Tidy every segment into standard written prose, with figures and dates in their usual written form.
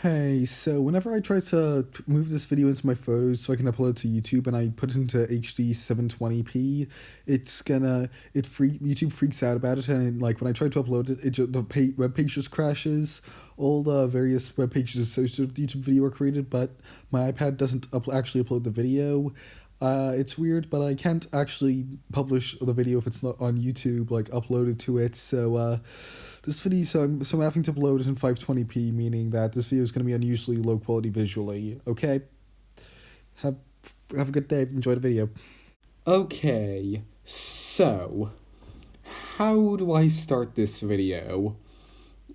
Hey, so whenever I try to move this video into my photos so I can upload to YouTube and I put it into HD 720p, YouTube freaks out about it, and like when I try to upload it, the web page just crashes. All the various web pages associated with the YouTube video are created, but my iPad doesn't actually upload the video. It's weird, but I can't actually publish the video if it's not on YouTube, like uploaded to it. This video, so I'm having to upload it in 520p, meaning that this video is going to be unusually low quality visually. Okay, have have a good day. Enjoy the video. Okay, so how do I start this video?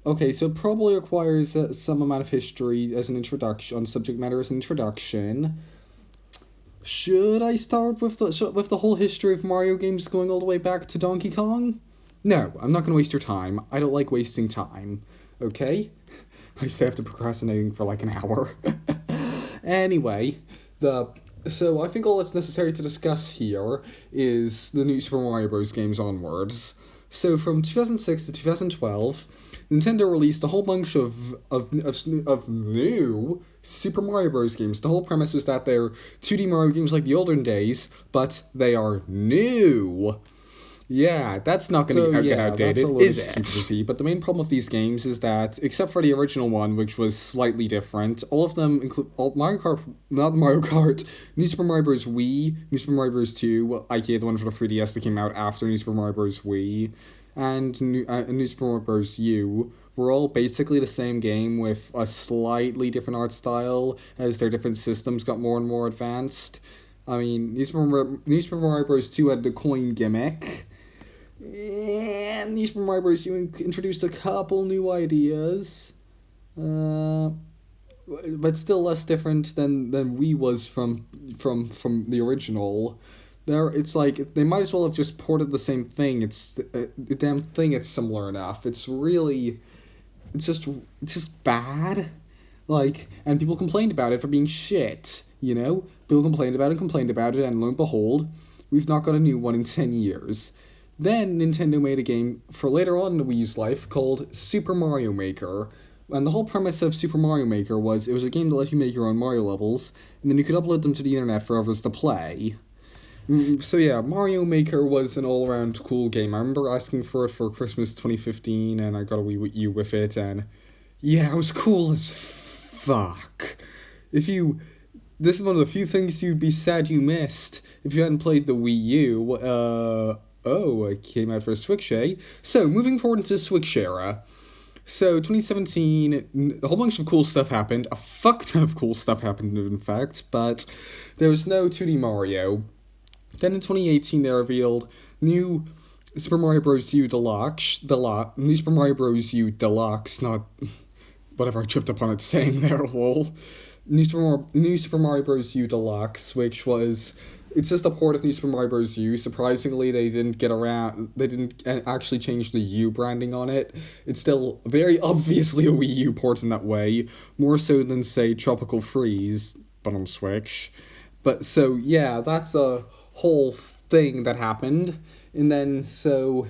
Okay, so it probably requires some amount of history as an introduction, on subject matter as an introduction. Should I start with the whole history of Mario games going all the way back to Donkey Kong? No, I'm not going to waste your time. I don't like wasting time. Okay? I still have to procrastinating for like an hour. Anyway, so I think all that's necessary to discuss here is the new Super Mario Bros. Games onwards. So from 2006 to 2012, Nintendo released a whole bunch of new Super Mario Bros. Games. The whole premise was that they're 2D Mario games like the olden days, but they are new. Yeah, that's not going to get outdated, is it? But the main problem with these games is that, except for the original one, which was slightly different, all of them include Mario Kart, not Mario Kart, New Super Mario Bros. Wii, New Super Mario Bros. 2, aka the one for the 3DS that came out after New Super Mario Bros. Wii, and New Super Mario Bros. U, were all basically the same game with a slightly different art style as their different systems got more and more advanced. I mean, New Super Mario Bros. 2 had the coin gimmick. And New Super Mario Bros. U introduced a couple new ideas, but still less different than Wii was from the original. It's like they might as well have just ported the same thing. It's the damn thing. It's similar enough. It's just bad. Like, and people complained about it for being shit. You know, people complained about it, and lo and behold, we've not got a new one in 10 years. Then Nintendo made a game for later on in the Wii U's life called Super Mario Maker. And the whole premise of Super Mario Maker was it was a game that let you make your own Mario levels, and then you could upload them to the internet for others to play. So yeah, Mario Maker was an all-around cool game. I remember asking for it for Christmas 2015, and I got a Wii U with it, and yeah, it was cool as fuck. This is one of the few things you'd be sad you missed if you hadn't played the Wii U. Oh, it came out for a Switch, eh? So, moving forward into the Switch era. So, 2017, a whole bunch of cool stuff happened. A fuck ton of cool stuff happened, in fact, but there was no 2D Mario. Then in 2018, they revealed new Super Mario Bros. U Deluxe. New Super Mario Bros. U Deluxe, not whatever I tripped upon it saying there, lol. New Super Mario Bros. U Deluxe, which was... It's just a port of New Super Mario Bros. U. Surprisingly, they didn't actually change the U branding on it. It's still very obviously a Wii U port in that way, more so than, say, Tropical Freeze, but on Switch. But so, yeah, that's a whole thing that happened. And then, so...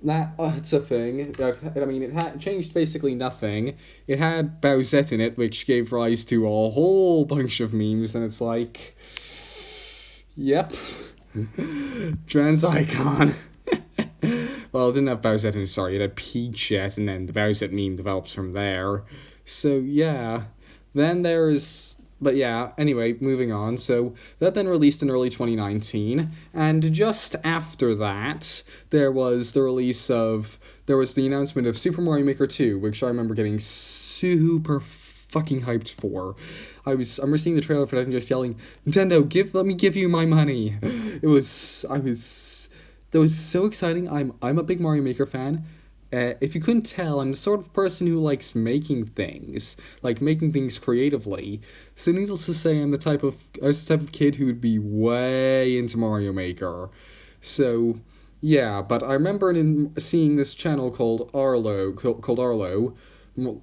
it's a thing. It changed basically nothing. It had Bowsette in it, which gave rise to a whole bunch of memes, and it's like... Yep. Trans icon. Well, it didn't have Bowsette in it, sorry. It had Peach yet, and then the Bowsette meme develops from there. So, yeah. Then But yeah, anyway, moving on. So, that then released in early 2019. And just after that, there was the announcement of Super Mario Maker 2, which I remember getting super fucking hyped for. I remember seeing the trailer for that and just yelling, Nintendo, let me give you my money. That was so exciting. I'm a big Mario Maker fan. If you couldn't tell, I'm the sort of person who likes making things creatively. So needless to say, I was the type of kid who would be way into Mario Maker. So, yeah, but I remember seeing this channel called Arlo,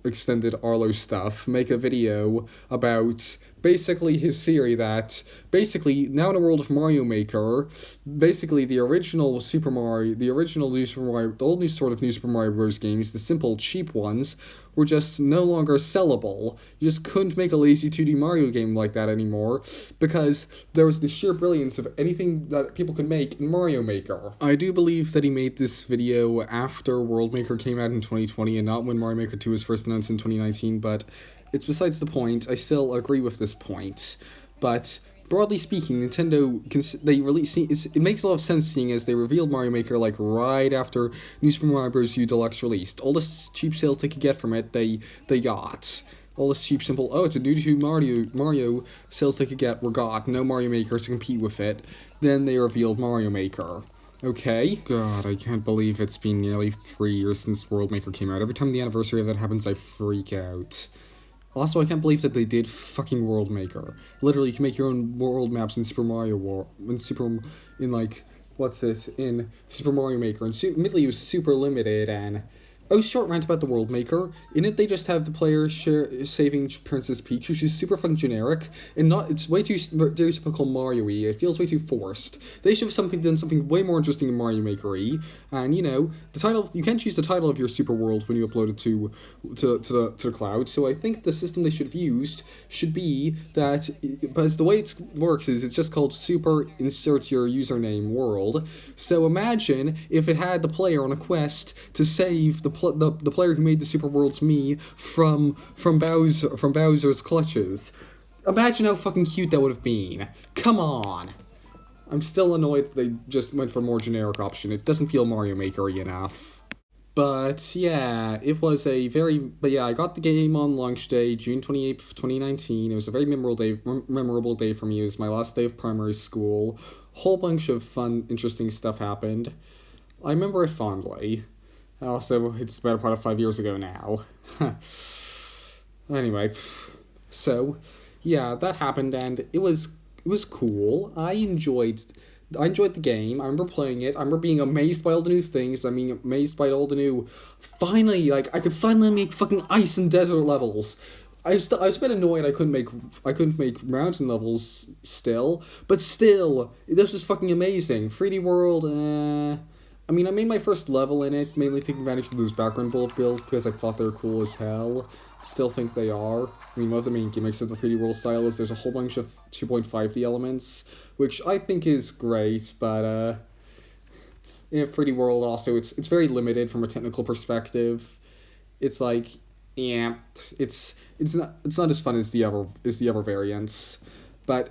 extended Arlo stuff, make a video about basically his theory that basically now in a world of Mario Maker, basically the original Super Mario, the original New Super Mario, the old new sort of New Super Mario Bros. Games, the simple cheap ones, were just no longer sellable. You just couldn't make a lazy 2D Mario game like that anymore because there was the sheer brilliance of anything that people could make in Mario Maker. I do believe that he made this video after World Maker came out in 2020 and not when Mario Maker 2 was first announced in 2019, but it's besides the point. I still agree with this point. But broadly speaking, Nintendo, they release, it makes a lot of sense seeing as they revealed Mario Maker like right after New Super Mario Bros. U Deluxe released. All the cheap sales they could get from it, they got. All this cheap, simple, oh, it's a new to Mario sales they could get were got. No Mario Maker to compete with it. Then they revealed Mario Maker. Okay. God, I can't believe it's been nearly 3 years since World Maker came out. Every time the anniversary of that happens, I freak out. Also, I can't believe that they did fucking World Maker. Literally, you can make your own world maps in Super Mario in Super Mario Maker. And admittedly, it was super limited and oh, short rant about the World Maker. In it, they just have the player saving Princess Peach, which is super fucking generic, and it's way too stereotypical Mario-y. It feels way too forced. They should have done something way more interesting in Mario Maker-y, and, the title, you can't choose the title of your super world when you upload it to the cloud, so I think the system they should have used should be that, because the way it works is it's just called Super Insert Your Username World, so imagine if it had the player on a quest to save the player who made the Super World's me from Bowser's clutches. Imagine how fucking cute that would have been. Come on. I'm still annoyed they just went for a more generic option. It doesn't feel Mario Maker-y enough. But yeah, I got the game on launch day, June 28th, 2019. It was a very memorable day for me. It was my last day of primary school. Whole bunch of fun, interesting stuff happened. I remember it fondly. Also, it's about a part of 5 years ago now. Anyway, so yeah, that happened and it was cool. I enjoyed the game. I remember playing it. I remember being amazed by all the new things. I mean, amazed by all the new. Finally, I could finally make fucking ice and desert levels. I was a bit annoyed I couldn't make mountain levels still, but still, this was fucking amazing. 3D World. I mean, I made my first level in it, mainly taking advantage of those background bullet bills because I thought they were cool as hell. Still think they are. I mean, one of the main gimmicks of the 3D World style is there's a whole bunch of 2.5D elements, which I think is great, but, in 3D World also, it's very limited from a technical perspective. It's like, yeah, it's not as fun as the other variants. But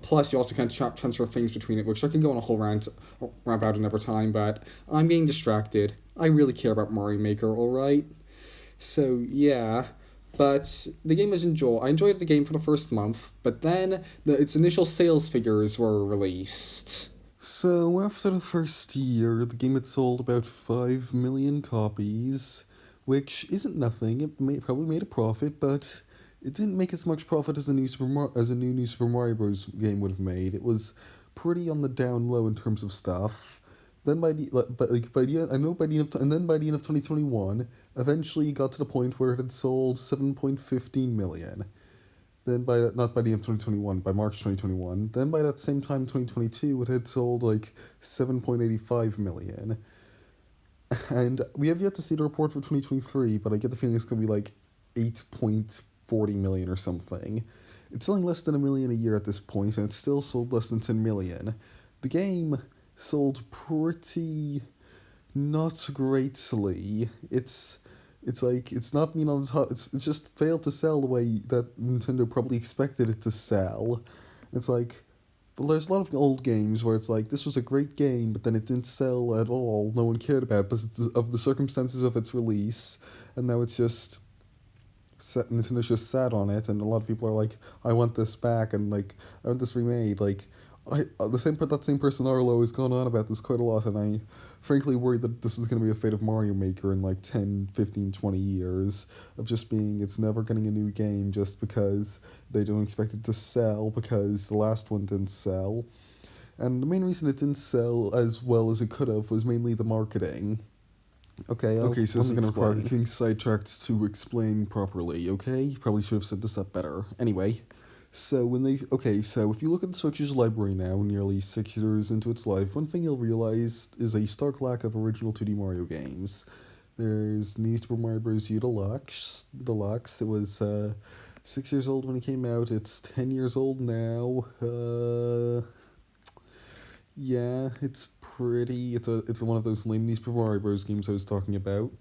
plus you also can't transfer things between it, which I could go on a whole rant about another time, but I'm getting distracted. I really care about Mario Maker, alright? So, yeah. But the game was I enjoyed the game for the first month, but then its initial sales figures were released. So, after the first year, the game had sold about 5 million copies, which isn't nothing. It probably made a profit, but it didn't make as much profit as a new New Super Mario Bros. Game would have made. It was pretty on the down low in terms of stuff. Then by the end of 2021, eventually it got to the point where it had sold 7.15 million. Then not by the end of 2021, by March 2021. Then by that same time, 2022, it had sold like 7.85 million. And we have yet to see the report for 2023, but I get the feeling it's going to be like 8.40 million or something. It's selling less than 1 million a year at this point, and it's still sold less than 10 million. The game sold pretty not greatly. It's not been on the top. It's just failed to sell the way that Nintendo probably expected it to sell. It's like, well, there's a lot of old games where it's like, this was a great game, but then it didn't sell at all. No one cared about it because of the circumstances of its release, and now it's just Nintendo's just sat on it, and a lot of people are like, I want this back, and like, I want this remade. Like, that same person Arlo has gone on about this quite a lot, and I frankly worried that this is going to be a fate of Mario Maker in like 10, 15, 20 years, of just being, it's never getting a new game just because they don't expect it to sell, because the last one didn't sell. And the main reason it didn't sell as well as it could have was mainly the marketing. Okay, so this is going to require getting sidetracked to explain properly, okay? You probably should have set this up better. Anyway, So when they okay, so if you look at the Switch's library now, nearly 6 years into its life, one thing you'll realize is a stark lack of original 2D Mario games. There's New Super Mario Bros. U Deluxe. It was 6 years old when it came out. It's 10 years old now. Yeah, it's pretty. It's one of those lame New Super Mario Bros. Games I was talking about.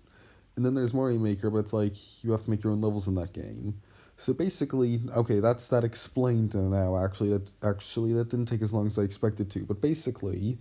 And then there's Mario Maker, but it's like you have to make your own levels in that game. So basically, okay, that's that explained now. That didn't take as long as I expected to. But basically,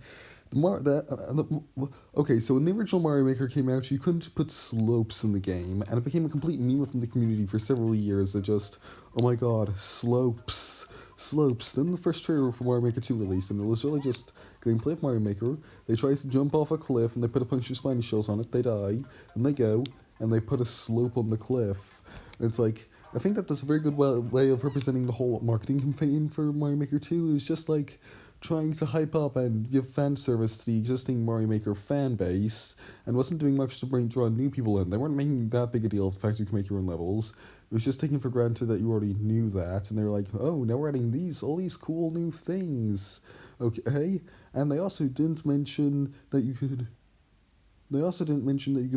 okay, so when the original Mario Maker came out, you couldn't put slopes in the game, and it became a complete meme from the community for several years. It just, oh my god, slopes, slopes. Then the first trailer for Mario Maker 2 released, and it was really just gameplay of Mario Maker. They try to jump off a cliff, and they put a bunch of spiny shells on it. They die, and they go, and they put a slope on the cliff. It's like, I think that that's a very good way of representing the whole marketing campaign for Mario Maker 2. It was just like trying to hype up and give fan service to the existing Mario Maker fan base, and wasn't doing much to draw new people in. They weren't making that big a deal of the fact you can make your own levels. It was just taken for granted that you already knew that, and they were like, oh, now we're adding all these cool new things. Okay? And they also didn't mention that you could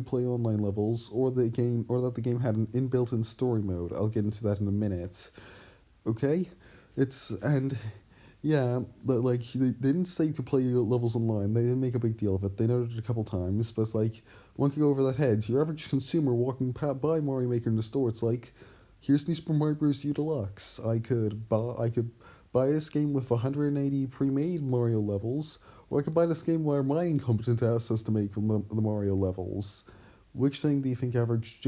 play online levels, or that the game had an inbuilt-in story mode. I'll get into that in a minute. Okay, and yeah, but like they didn't say you could play your levels online. They didn't make a big deal of it. They noted it a couple times, but it's like one could go over that head. To your average consumer walking by Mario Maker in the store, it's like, here's New Super Mario Bros. U Deluxe. I could buy this game with 180 pre-made Mario levels, or I could buy this game where my incompetent ass has to make the Mario levels. Which thing do you think the average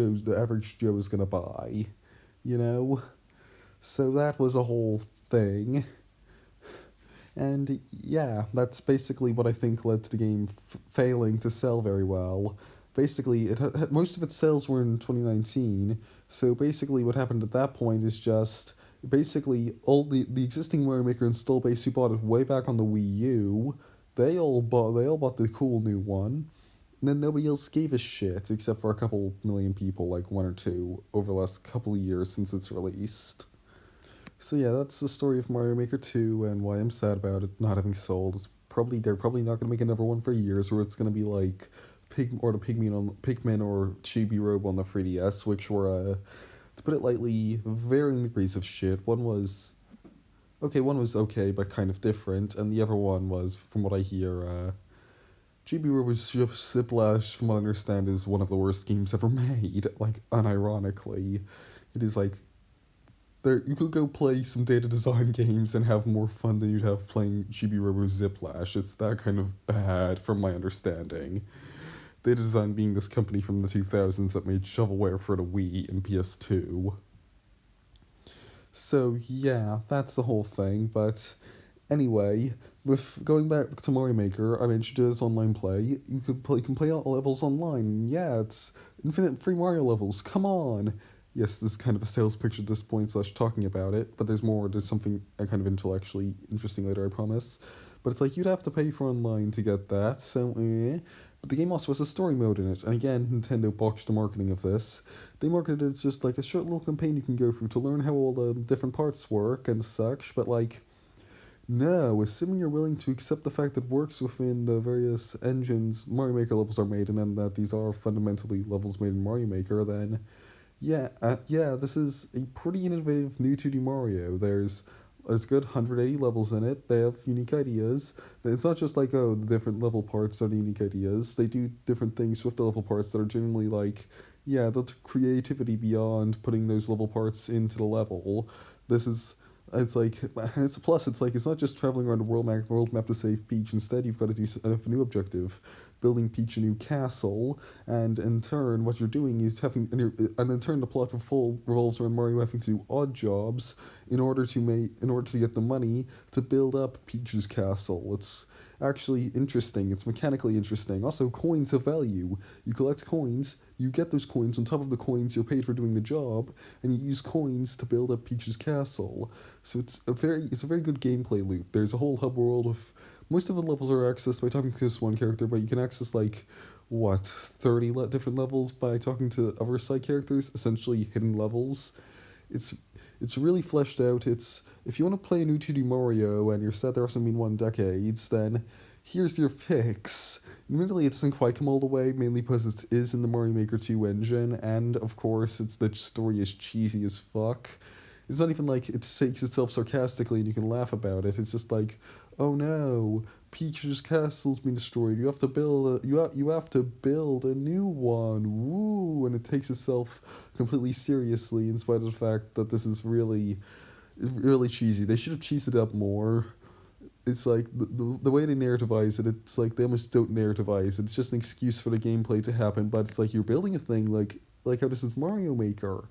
Joe is gonna buy? You know? So that was a whole thing. And yeah, that's basically what I think led to the game failing to sell very well. Basically, most of its sales were in 2019, so basically what happened at that point is just basically all the existing Mario Maker install base who bought it way back on the Wii U, they all bought the cool new one. And then nobody else gave a shit except for a couple million people, like one or two, over the last couple of years since it's released. So yeah, that's the story of Mario Maker 2 and why I'm sad about it not having sold. They're probably not gonna make another one for years, or it's gonna be like Pikmin or Chibi Robo on the 3DS, which were to put it lightly, varying degrees of shit. One was okay but kind of different, and the other one was, from what I hear, Chibi Robo's Ziplash, from what I understand, is one of the worst games ever made. Like, unironically, it is like you could go play some data design games and have more fun than you'd have playing Chibi Robo Ziplash. It's that kind of bad, from my understanding. Data Design being this company from the 2000s that made shovelware for the Wii and PS2. So yeah, that's the whole thing, but anyway, with going back to Mario Maker, I mentioned it as online play. You can play all levels online. Yeah, it's infinite free Mario levels. Come on. Yes, this is kind of a sales pitch at this point, / talking about it, but there's something kind of intellectually interesting later, I promise. But it's like, you'd have to pay for online to get that, so But the game also has a story mode in it, and again, Nintendo botched the marketing of this. They marketed it as just like a short little campaign you can go through to learn how all the different parts work and such, but like, no, assuming you're willing to accept the fact that works within the various engines Mario Maker levels are made in, and that these are fundamentally levels made in Mario Maker, then yeah, this is a pretty innovative new 2D Mario. There's good 180 levels in it. They have unique ideas. It's not just like, oh, the different level parts are the unique ideas. They do different things with the level parts that are genuinely like, yeah, the creativity beyond putting those level parts into the level. This is it's like, and it's a plus. It's like, it's not just traveling around the world map to save Peach. Instead, you've got to do a new objective, building Peach a new castle, and in turn, what you're doing is and in turn, the plot revolves around Mario having to do odd jobs in order to get the money to build up Peach's castle. It's actually interesting. It's mechanically interesting. Also, coins have value. You collect coins. You get those coins on top of the coins you're paid for doing the job, and you use coins to build up Peach's castle. So it's a very good gameplay loop. There's a whole hub world of most of the levels are accessed by talking to this one character, but you can access like 30 different levels by talking to other side characters, essentially hidden levels. It's It's really fleshed out. It's if you want to play a new 2D Mario and you're sad there hasn't been one in decades, then here's your fix. Admittedly, it doesn't quite come all the way, mainly because it is in the Mario Maker 2 engine, and of course, the story is cheesy as fuck. It's not even like it takes itself sarcastically and you can laugh about it. It's just like, oh no, Peach's castle's been destroyed. You have to build you have to build a new one. Woo! And it takes itself completely seriously, in spite of the fact that this is really cheesy. They should have cheesed it up more. It's like the way they narrativize it, it's like they almost don't narrativize. It's just an excuse for the gameplay to happen, but it's like you're building a thing like how this is Mario Maker.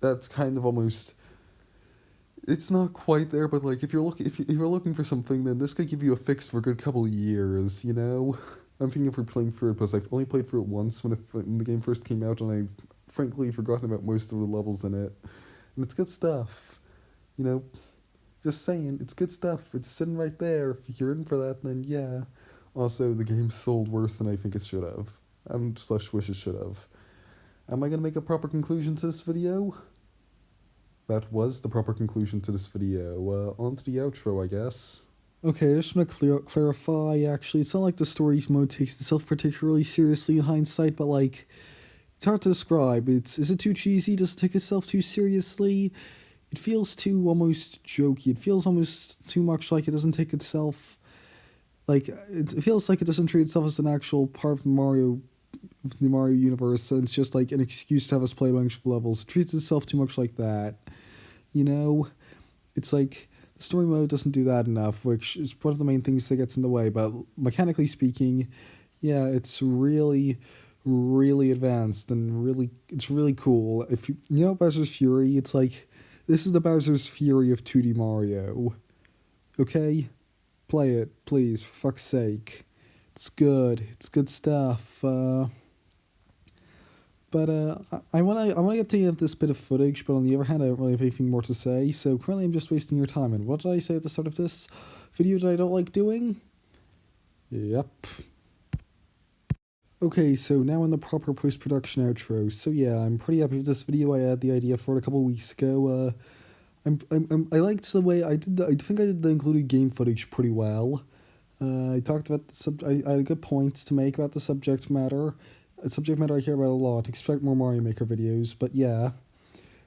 That's kind of almost, it's not quite there, but like if you're looking for something, then this could give you a fix for a good couple of years, you know? I'm thinking for playing through it, because I've only played through it once when the game first came out, and I've frankly forgotten about most of the levels in it. And it's good stuff, you know? Just saying, it's good stuff. It's sitting right there. If you're in for that, then yeah. Also, the game sold worse than I think it should have. Slash wish it should have. Am I gonna make a proper conclusion to this video? That was the proper conclusion to this video. On to the outro, I guess. Okay, I just want to clarify, actually. It's not like the story's mode takes itself particularly seriously in hindsight, but like, it's hard to describe. Is it too cheesy? Does it take itself too seriously? It feels too almost jokey. It feels almost too much like it doesn't take itself, like, it feels like it doesn't treat itself as an actual part of the Mario universe, so it's just like an excuse to have us play a bunch of levels. It treats itself too much like that, you know? It's like, the story mode doesn't do that enough, which is one of the main things that gets in the way, but mechanically speaking, yeah, it's really advanced, and it's really cool. If you know Bowser's Fury, it's like, this is the Bowser's Fury of 2D Mario. Okay? Play it, please, for fuck's sake. It's good. It's good stuff. I wanna get to the end of this bit of footage, but on the other hand, I don't really have anything more to say, so currently I'm just wasting your time. And what did I say at the start of this video that I don't like doing? Yep. Okay, so now in the proper post-production outro. So yeah, I'm pretty happy with this video. I had the idea for it a couple of weeks ago. I liked the way I did. I think I did the included game footage pretty well. I talked about I had good points to make about the subject matter. A subject matter I care about a lot. Expect more Mario Maker videos. But yeah,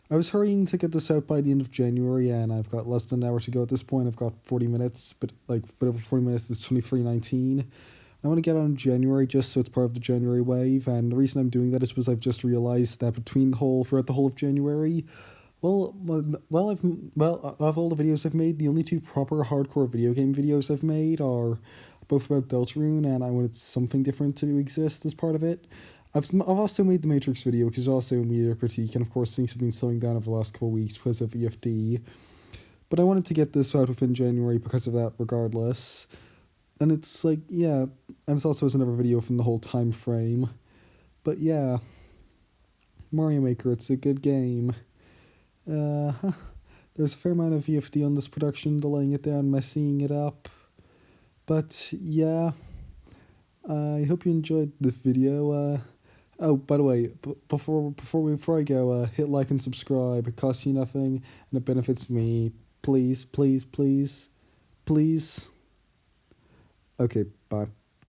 I was hurrying to get this out by the end of January, and I've got less than an hour to go at this point. I've got 40 minutes, but like a bit over 40 minutes. It's 23:19. I want to get on January just so it's part of the January wave, and the reason I'm doing that is because I've just realized that throughout the whole of January, of all the videos I've made, the only two proper hardcore video game videos I've made are both about Deltarune, and I wanted something different to exist as part of it. I've also made the Matrix video, which is also a media critique, and of course things have been slowing down over the last couple of weeks because of EFD. But I wanted to get this out within January because of that regardless. And it's like, yeah, and it's also another video from the whole time frame. But yeah, Mario Maker, it's a good game. There's a fair amount of VFD on this production, delaying it down, messing it up. But yeah, I hope you enjoyed the video. Oh, by the way, before I go, hit like and subscribe. It costs you nothing, and it benefits me. Please, please, please, please. Okay, bye.